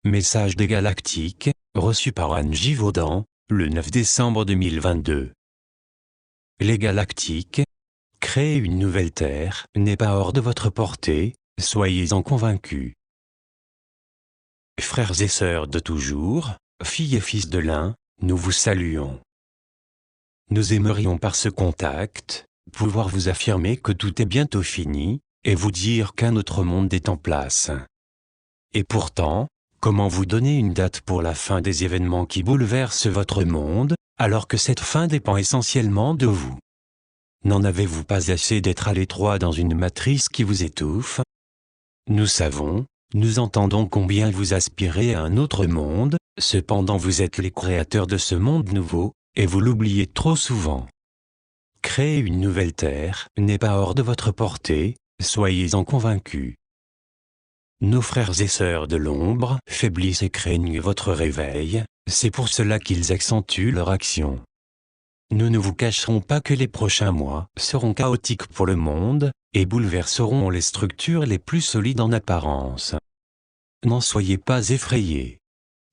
Message des Galactiques, reçu par Anne Givaudan, le 9 décembre 2022. Les Galactiques, créer une nouvelle Terre n'est pas hors de votre portée, soyez-en convaincus. Frères et sœurs de toujours, filles et fils de l'un, nous vous saluons. Nous aimerions par ce contact, pouvoir vous affirmer que tout est bientôt fini, et vous dire qu'un autre monde est en place. Et pourtant, comment vous donner une date pour la fin des événements qui bouleversent votre monde, alors que cette fin dépend essentiellement de vous? N'en avez-vous pas assez d'être à l'étroit dans une matrice qui vous étouffe? Nous savons, nous entendons combien vous aspirez à un autre monde, cependant vous êtes les créateurs de ce monde nouveau, et vous l'oubliez trop souvent. Créer une nouvelle Terre n'est pas hors de votre portée, soyez-en convaincus. Nos frères et sœurs de l'ombre faiblissent et craignent votre réveil, c'est pour cela qu'ils accentuent leur action. Nous ne vous cacherons pas que les prochains mois seront chaotiques pour le monde, et bouleverseront les structures les plus solides en apparence. N'en soyez pas effrayés.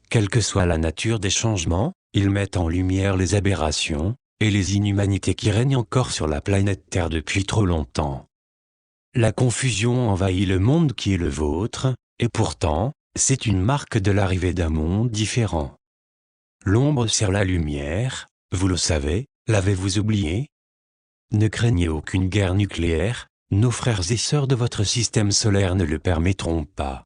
Quelle que soit la nature des changements, ils mettent en lumière les aberrations, et les inhumanités qui règnent encore sur la planète Terre depuis trop longtemps. La confusion envahit le monde qui est le vôtre, et pourtant, c'est une marque de l'arrivée d'un monde différent. L'ombre sert la lumière, vous le savez, l'avez-vous oublié? Ne craignez aucune guerre nucléaire, nos frères et sœurs de votre système solaire ne le permettront pas.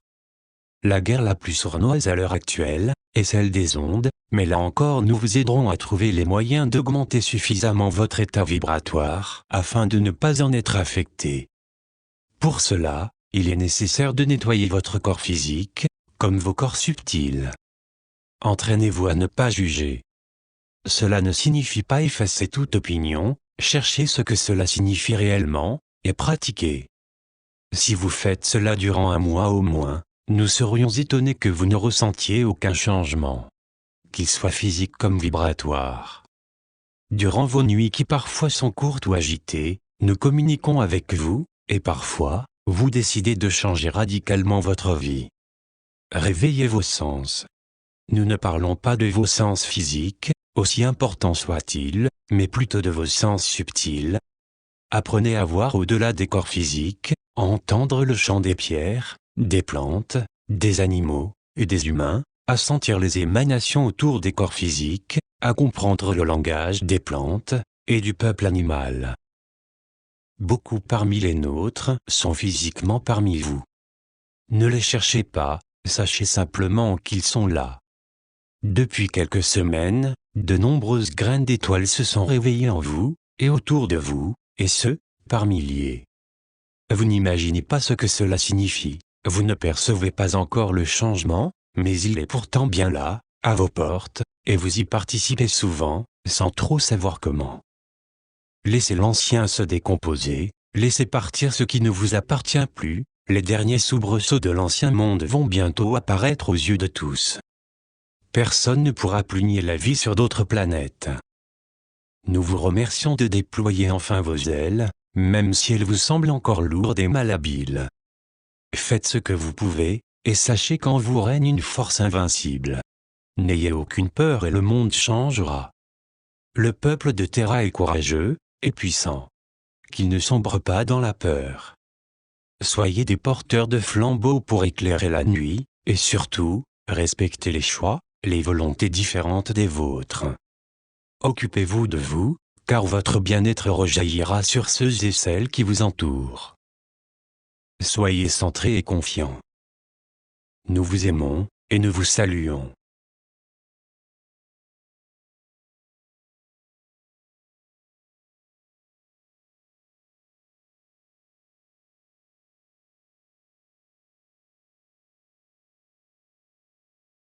La guerre la plus sournoise à l'heure actuelle est celle des ondes, mais là encore nous vous aiderons à trouver les moyens d'augmenter suffisamment votre état vibratoire afin de ne pas en être affecté. Pour cela, il est nécessaire de nettoyer votre corps physique, comme vos corps subtils. Entraînez-vous à ne pas juger. Cela ne signifie pas effacer toute opinion, cherchez ce que cela signifie réellement, et pratiquez. Si vous faites cela durant un mois au moins, nous serions étonnés que vous ne ressentiez aucun changement, qu'il soit physique comme vibratoire. Durant vos nuits qui parfois sont courtes ou agitées, nous communiquons avec vous, et parfois, vous décidez de changer radicalement votre vie. Réveillez vos sens. Nous ne parlons pas de vos sens physiques, aussi importants soient-ils, mais plutôt de vos sens subtils. Apprenez à voir au-delà des corps physiques, à entendre le chant des pierres, des plantes, des animaux, et des humains, à sentir les émanations autour des corps physiques, à comprendre le langage des plantes, et du peuple animal. Beaucoup parmi les nôtres sont physiquement parmi vous. Ne les cherchez pas, sachez simplement qu'ils sont là. Depuis quelques semaines, de nombreuses graines d'étoiles se sont réveillées en vous, et autour de vous, et ce, par milliers. Vous n'imaginez pas ce que cela signifie, vous ne percevez pas encore le changement, mais il est pourtant bien là, à vos portes, et vous y participez souvent, sans trop savoir comment. Laissez l'ancien se décomposer, laissez partir ce qui ne vous appartient plus, les derniers soubresauts de l'ancien monde vont bientôt apparaître aux yeux de tous. Personne ne pourra plus nier la vie sur d'autres planètes. Nous vous remercions de déployer enfin vos ailes, même si elles vous semblent encore lourdes et malhabiles. Faites ce que vous pouvez, et sachez qu'en vous règne une force invincible. N'ayez aucune peur et le monde changera. Le peuple de Terra est courageux, et puissant. Qu'il ne sombre pas dans la peur. Soyez des porteurs de flambeaux pour éclairer la nuit, et surtout, respectez les choix, les volontés différentes des vôtres. Occupez-vous de vous, car votre bien-être rejaillira sur ceux et celles qui vous entourent. Soyez centrés et confiants. Nous vous aimons, et nous vous saluons.